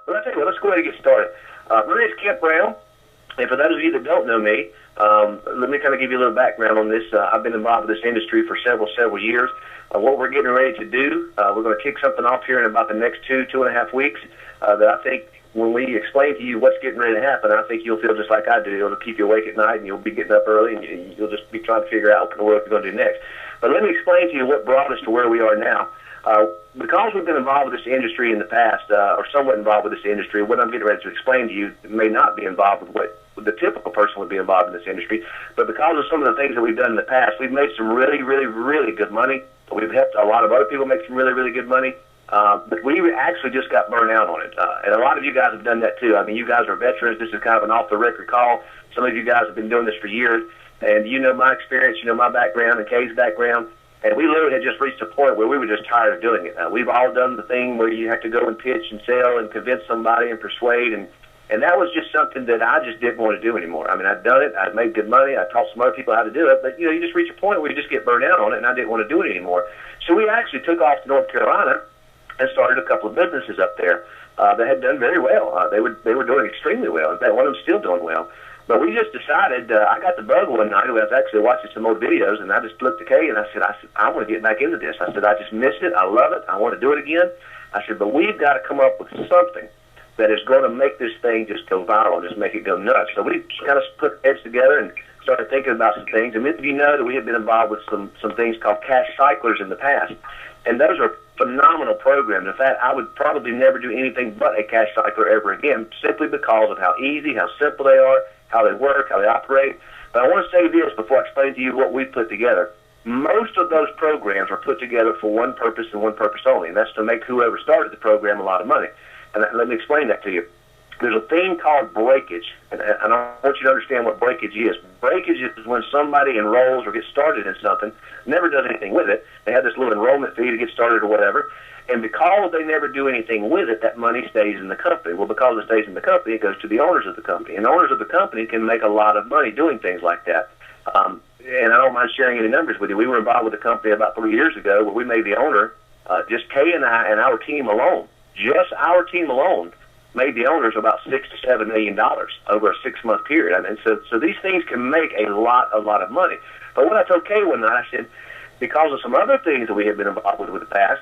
But I'll tell you what, let's go ahead and get started. My name is Kent Brown, and for those of you that don't know me, let me kind of give you a little background on this. I've been involved with this industry for several years. What we're getting ready to do, we're going to kick something off here in about the next 2.5 weeks that I think when we explain to you what's getting ready to happen, I think you'll feel just like I do. It'll keep you awake at night, and you'll be getting up early, and you'll just be trying to figure out what in the world you're going to do next. But let me explain to you what brought us to where we are now. Because we've been involved with this industry in the past, or somewhat involved with this industry, what I'm getting ready to explain to you may not be involved with what the typical person would be involved in this industry, but because of some of the things that we've done in the past, we've made some really good money. We've helped a lot of other people make some really good money. But we actually just got burned out on it. And a lot of you guys have done that too. I mean, you guys are veterans. This is kind of an off-the-record call. Some of you guys have been doing this for years, and you know my experience, you know my background and Kay's background. And we literally had just reached a point where we were just tired of doing it. We've all done the thing where you have to go and pitch and sell and convince somebody and persuade, and that was just something that I just didn't want to do anymore. I mean, I'd done it. I'd made good money. I taught some other people how to do it. But, you know, you just reach a point where you just get burned out on it, and I didn't want to do it anymore. So we actually took off to North Carolina and started a couple of businesses up there that had done very well. They were doing extremely well. In fact, one of them still doing well. But we just decided, I got the bug one night. I was actually watching some old videos, and I just looked at Kay, and I said, I want to get back into this. I said, I just missed it. I love it. I want to do it again. I said, but we've got to come up with something that is going to make this thing just go viral, just make it go nuts. So we kind of put heads together and started thinking about some things. And many of you know that we have been involved with some things called cash cyclers in the past. And those are phenomenal programs. In fact, I would probably never do anything but a cash cycler ever again, simply because of how easy, how simple they are, how they work, how they operate. But I want to say this before I explain to you what we've put together. Most of those programs are put together for one purpose and one purpose only, and that's to make whoever started the program a lot of money. And let me explain that to you. There's a thing called breakage, and I want you to understand what breakage is. Breakage is when somebody enrolls or gets started in something, never does anything with it. They have this little enrollment fee to get started or whatever, and because they never do anything with it, that money stays in the company. Well, because it stays in the company, it goes to the owners of the company, and the owners of the company can make a lot of money doing things like that. And I don't mind sharing any numbers with you. We were involved with a company about 3 years ago where we made the owner, just Kay and I and our team alone, just our team alone, made the owners about $6 to $7 million over a 6-month period. I mean, so these things can make a lot of money. But when I told Kay one night, I said, because of some other things that we have been involved with in the past,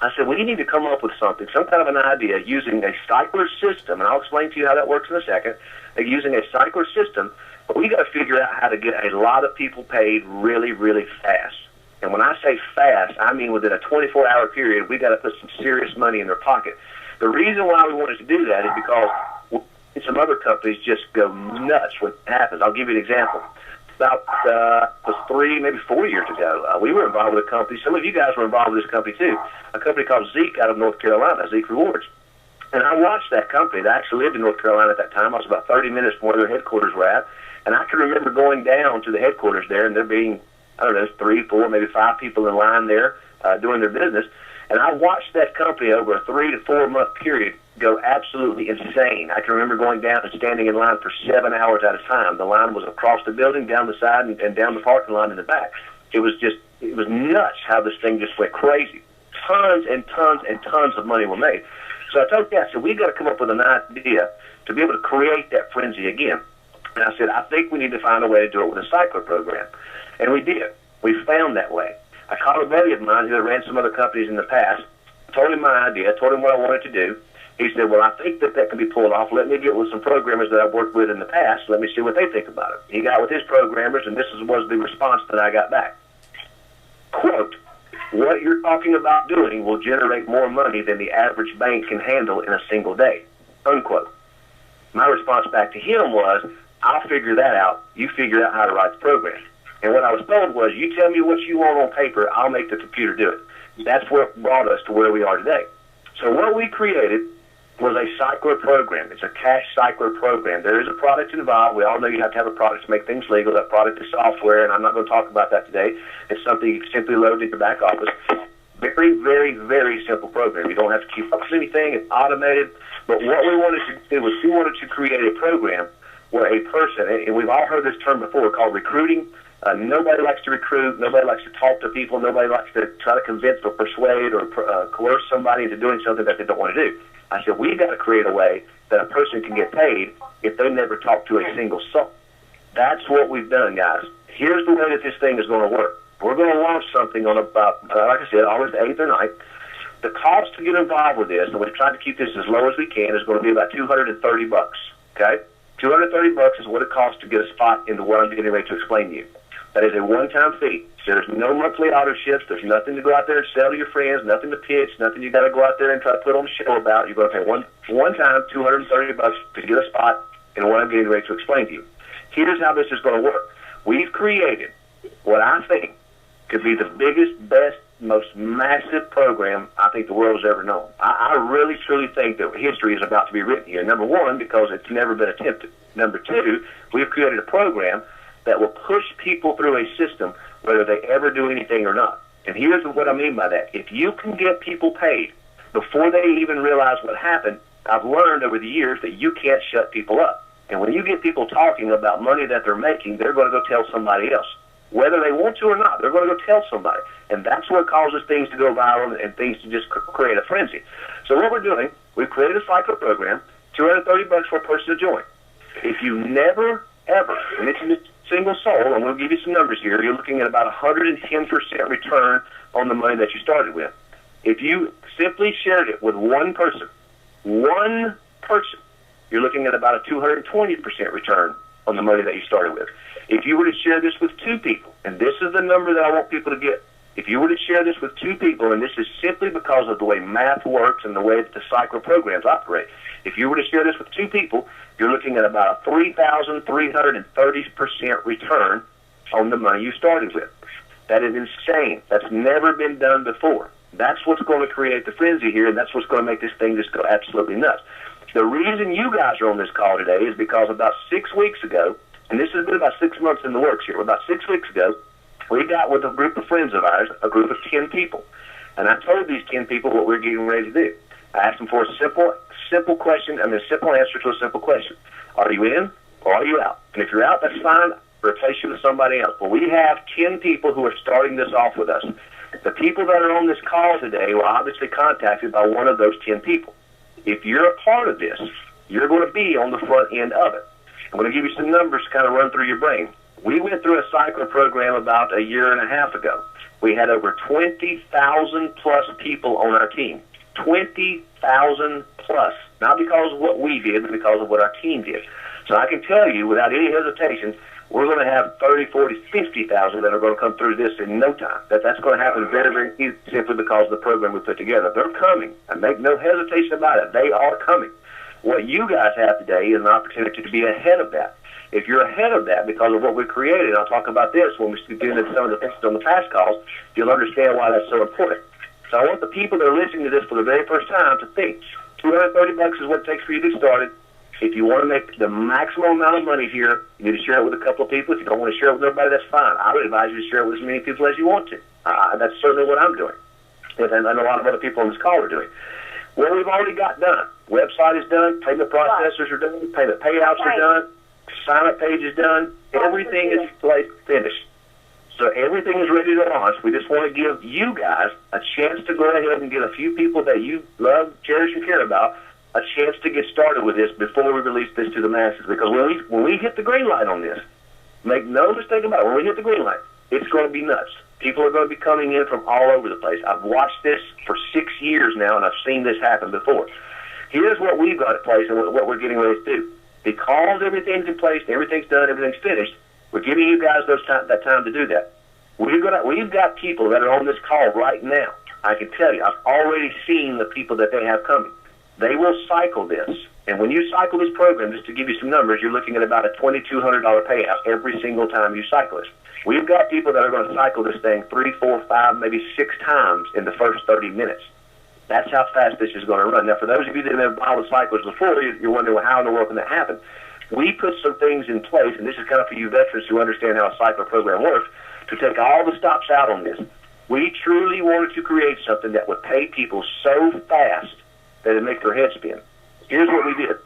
I said, we need to come up with something, some kind of an idea using a cycler system, and I'll explain to you how that works in a second, using a cycler system, but we got to figure out how to get a lot of people paid really fast. And when I say fast, I mean within a 24-hour period, we got to put some serious money in their pocket. The reason why we wanted to do that is because some other companies just go nuts when it happens. I'll give you an example. About 3, maybe 4 years ago, we were involved with a company. Some of you guys were involved with this company too. A company called Zeke out of North Carolina, Zeke Rewards. And I watched that company. I actually lived in North Carolina at that time. I was about 30 minutes from where their headquarters were at. And I can remember going down to the headquarters there, and there being, I don't know, 3, 4, maybe 5 people in line there doing their business. And I watched that company over a 3 to 4 month period go absolutely insane. I can remember going down and standing in line for 7 hours at a time. The line was across the building, down the side, and down the parking lot in the back. It was nuts how this thing just went crazy. Tons and tons of money were made. So I told Kat, I said, we've got to come up with an idea to be able to create that frenzy again. And I said, I think we need to find a way to do it with a cycler program. And we did. We found that way. I called a buddy of mine who had ran some other companies in the past, told him my idea, told him what I wanted to do. He said, well, I think that can be pulled off. Let me get with some programmers that I've worked with in the past. Let me see what they think about it. He got with his programmers, and this was the response that I got back. Quote, what you're talking about doing will generate more money than the average bank can handle in a single day. Unquote. My response back to him was, I'll figure that out. You figure out how to write the program. And what I was told was, you tell me what you want on paper, I'll make the computer do it. That's what brought us to where we are today. So what we created was a cycler program. It's a cash cycler program. There is a product involved. We all know you have to have a product to make things legal. That product is software, and I'm not going to talk about that today. It's something you can simply load in your back office. Very simple program. You don't have to keep up with anything. It's automated. But what we wanted to do was we wanted to create a program where a person, and we've all heard this term before, called recruiting. Nobody likes to recruit. Nobody likes to talk to people. Nobody likes to try to convince or persuade or coerce somebody into doing something that they don't want to do. I said, we've got to create a way that a person can get paid if they never talk to a single soul. That's what we've done, guys. Here's the way that this thing is going to work. We're going to launch something on about, like I said, August 8th or 9th. The cost to get involved with this, and we've tried to keep this as low as we can, is going to be about $230. Okay? $230 is what it costs to get a spot into what I'm getting ready to explain to you. That is a one-time fee. There's no monthly auto ships. There's nothing to go out there and sell to your friends, nothing to pitch, nothing you got to go out there and try to put on the show about. You're going to pay one time $230 to get a spot in what I'm getting ready to explain to you. Here's how this is going to work. We've created what I think could be the biggest, best, most massive program I think the world has ever known. I really, truly think that history is about to be written here. Number one, because it's never been attempted. Number two, we've created a program that will push people through a system whether they ever do anything or not. And here's what I mean by that. If you can get people paid before they even realize what happened, I've learned over the years that you can't shut people up. And when you get people talking about money that they're making, they're going to go tell somebody else. Whether they want to or not, they're going to go tell somebody. And that's what causes things to go viral and things to just create a frenzy. So what we're doing, we've created a cycle program, $230 for a person to join. If you never, ever mention a single soul, and we'll give you some numbers here, you're looking at about 110% return on the money that you started with. If you simply shared it with one person, you're looking at about a 220% return on the money that you started with. If you were to share this with two people, and this is the number that I want people to get, if you were to share this with two people, and this is simply because of the way math works and the way that the cycle programs operate, if you were to share this with two people, you're looking at about a 3,330% return on the money you started with. That is insane. That's never been done before. That's what's going to create the frenzy here, and that's what's going to make this thing just go absolutely nuts. The reason you guys are on this call today is because about 6 weeks ago, and this has been about 6 months in the works here, about 6 weeks ago, we got with a group of friends of ours, a group of 10 people. And I told these 10 people what we're getting ready to do. I asked them for a simple question, a simple answer to a simple question. Are you in or are you out? And if you're out, that's fine. Replace you with somebody else. But we have 10 people who are starting this off with us. The people that are on this call today were obviously contacted by one of those 10 people. If you're a part of this, you're going to be on the front end of it. I'm going to give you some numbers to kind of run through your brain. We went through a cycle program about a year and a half ago. We had over 20,000 plus people on our team. 20,000 plus. Not because of what we did, but because of what our team did. So I can tell you without any hesitation, we're going to have 30, 40, 50,000 that are going to come through this in no time. That's going to happen very, very easy simply because of the program we put together. They're coming. I make no hesitation about it. They are coming. What you guys have today is an opportunity to be ahead of that. If you're ahead of that because of what we created, and I'll talk about this when we get into some of the things on the past calls, you'll understand why that's so important. So I want the people that are listening to this for the very first time to think, $230 is what it takes for you to get started. If you want to make the maximum amount of money here, you need to share it with a couple of people. If you don't want to share it with everybody, that's fine. I would advise you to share it with as many people as you want to. That's certainly what I'm doing. And a lot of other people on this call are doing. What we've already got done. Website is done. Payment processors are done. Payment payouts are done. Sign-up page is done. Everything is finished. So everything is ready to launch. We just want to give you guys a chance to go ahead and get a few people that you love, cherish, and care about a chance to get started with this before we release this to the masses. Because when we hit the green light on this, make no mistake about it, when we hit the green light, it's going to be nuts. People are going to be coming in from all over the place. I've watched this for 6 years now, and I've seen this happen before. Here's what we've got in place and what we're getting ready to do. Because everything's in place, everything's done, everything's finished, we're giving you guys that time to do that. We've got people that are on this call right now. I can tell you, I've already seen the people that they have coming. They will cycle this. And when you cycle this program, just to give you some numbers, you're looking at about a $2,200 payout every single time you cycle this. We've got people that are going to cycle this thing 3, 4, 5, maybe 6 times in the first 30 minutes. That's how fast this is going to run. Now, for those of you that have followed cycles before, you're wondering, well, how in the world can that happen? We put some things in place, and this is kind of for you veterans who understand how a cycle program works, to take all the stops out on this. We truly wanted to create something that would pay people so fast that it make their head spin. Here's what we did.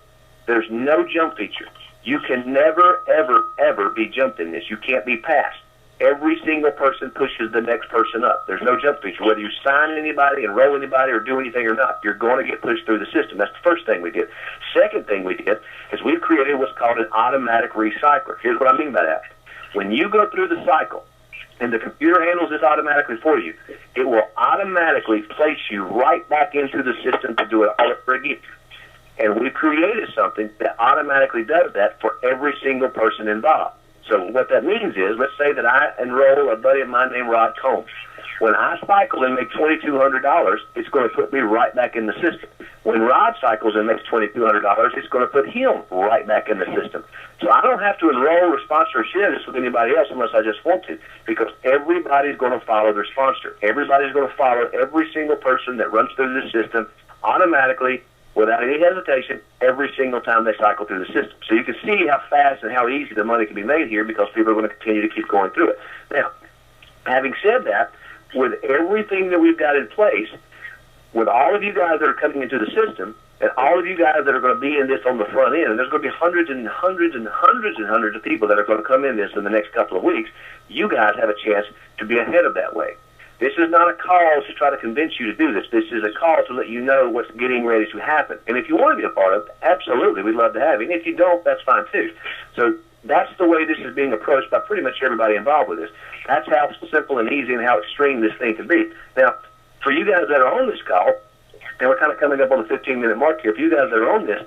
There's no jump feature. You can never, ever, ever be jumped in this. You can't be passed. Every single person pushes the next person up. There's no jump feature. Whether you sign anybody, enroll anybody, or do anything or not, you're going to get pushed through the system. That's the first thing we did. Second thing we did is we've created what's called an automatic recycler. Here's what I mean by that. When you go through the cycle, and the computer handles this automatically for you, it will automatically place you right back into the system to do it all over again. And we've created something that automatically does that for every single person involved. So what that means is, let's say that I enroll a buddy of mine named Rod Combs. When I cycle and make $2,200, it's going to put me right back in the system. When Rod cycles and makes $2,200, it's going to put him right back in the system. So I don't have to enroll or sponsor or share this with anybody else unless I just want to, because everybody's going to follow their sponsor. Everybody's going to follow every single person that runs through the system automatically, without any hesitation, every single time they cycle through the system. So you can see how fast and how easy the money can be made here, because people are going to continue to keep going through it. Now, having said that, with everything that we've got in place, with all of you guys that are coming into the system, and all of you guys that are going to be in this on the front end, and there's going to be hundreds and hundreds and hundreds and hundreds of people that are going to come in this in the next couple of weeks, you guys have a chance to be ahead of that way. This is not a call to try to convince you to do this. This is a call to let you know what's getting ready to happen. And if you want to be a part of it, absolutely, we'd love to have you. And if you don't, that's fine too. So that's the way this is being approached by pretty much everybody involved with this. That's how simple and easy and how extreme this thing can be. Now, for you guys that are on this call, and we're kind of coming up on the 15-minute mark here, for you guys that are on this,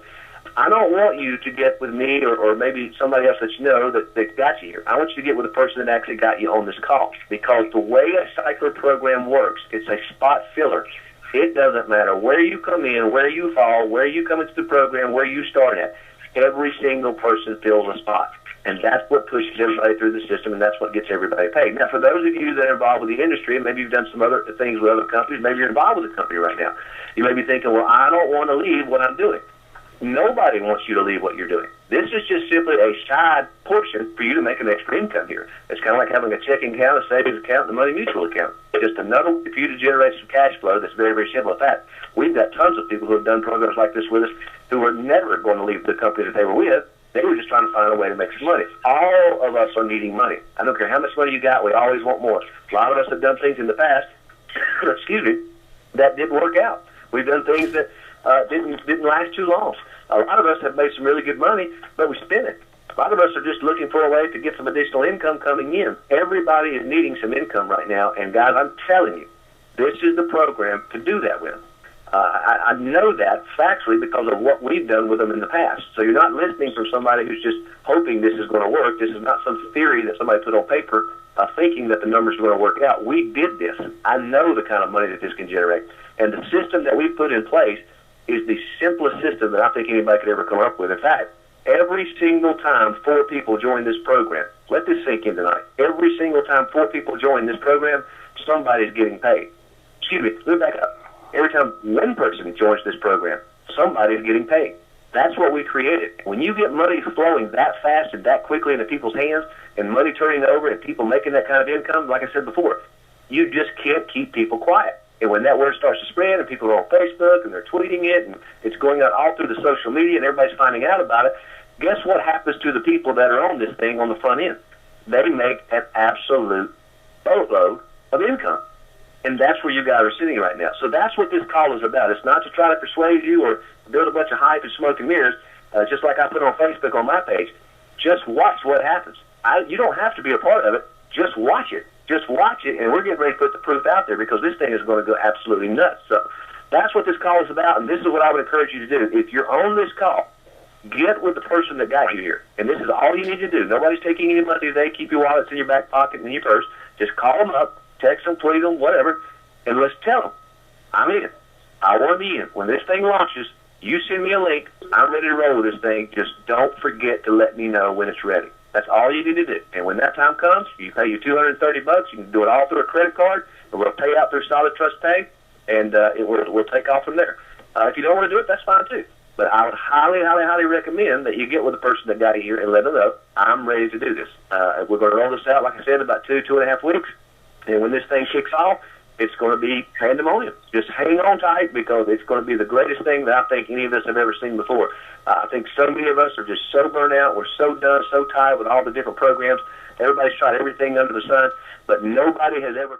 I don't want you to get with me or maybe somebody else that you know that got you here. I want you to get with the person that actually got you on this call, because the way a cycler program works, it's a spot filler. It doesn't matter where you come in, where you fall, where you come into the program, where you start at. Every single person fills a spot. And that's what pushes everybody through the system, and that's what gets everybody paid. Now, for those of you that are involved with the industry, and maybe you've done some other things with other companies, maybe you're involved with a company right now, you may be thinking, well, I don't want to leave what I'm doing. Nobody wants you to leave what you're doing. This is just simply a side portion for you to make an extra income here. It's kind of like having a checking account, a savings account, and a money mutual account. Just another way for you to generate some cash flow that's very, very simple. In fact, we've got tons of people who have done programs like this with us who were never going to leave the company that they were with. They were just trying to find a way to make some money. All of us are needing money. I don't care how much money you got, we always want more. A lot of us have done things in the past, excuse me, that didn't work out. We've done things that didn't last too long. A lot of us have made some really good money, but we spent it. A lot of us are just looking for a way to get some additional income coming in. Everybody is needing some income right now, and guys, I'm telling you, this is the program to do that with. I know that factually because of what we've done with them in the past. So you're not listening from somebody who's just hoping this is going to work. This is not some theory that somebody put on paper thinking that the numbers are going to work out. We did this. I know the kind of money that this can generate. And the system that we put in place is the simplest system that I think anybody could ever come up with. In fact, every single time 4 people join this program, let this sink in tonight, every single time 4 people join this program, somebody's getting paid. Excuse me, let me back up. Every time 1 person joins this program, somebody's getting paid. That's what we created. When you get money flowing that fast and that quickly into people's hands, and money turning over and people making that kind of income, like I said before, you just can't keep people quiet. And when that word starts to spread and people are on Facebook and they're tweeting it and it's going out all through the social media and everybody's finding out about it, guess what happens to the people that are on this thing on the front end? They make an absolute boatload of income. And that's where you guys are sitting right now. So that's what this call is about. It's not to try to persuade you or build a bunch of hype and smoke and mirrors, just like I put on Facebook on my page. Just watch what happens. You don't have to be a part of it. Just watch it. Just watch it, and we're getting ready to put the proof out there because this thing is going to go absolutely nuts. So that's what this call is about, and this is what I would encourage you to do. If you're on this call, get with the person that got you here. And this is all you need to do. Nobody's taking any money today. Keep your wallets in your back pocket and in your purse. Just call them up, text them, tweet them, whatever, and let's tell them, I'm in. I want to be in. When this thing launches, you send me a link. I'm ready to roll with this thing. Just don't forget to let me know when it's ready. That's all you need to do. And when that time comes, you pay you $230. You can do it all through a credit card, or we'll pay out through Solid Trust Pay, and we'll take off from there. If you don't want to do it, that's fine too. But I would highly, highly, highly recommend that you get with the person that got you here and let them know, I'm ready to do this. We're going to roll this out, like I said, in about 2.5 weeks. And when this thing kicks off, it's going to be pandemonium. Just hang on tight, because it's going to be the greatest thing that I think any of us have ever seen before. I think so many of us are just so burnt out. We're so done, so tired with all the different programs. Everybody's tried everything under the sun, but nobody has ever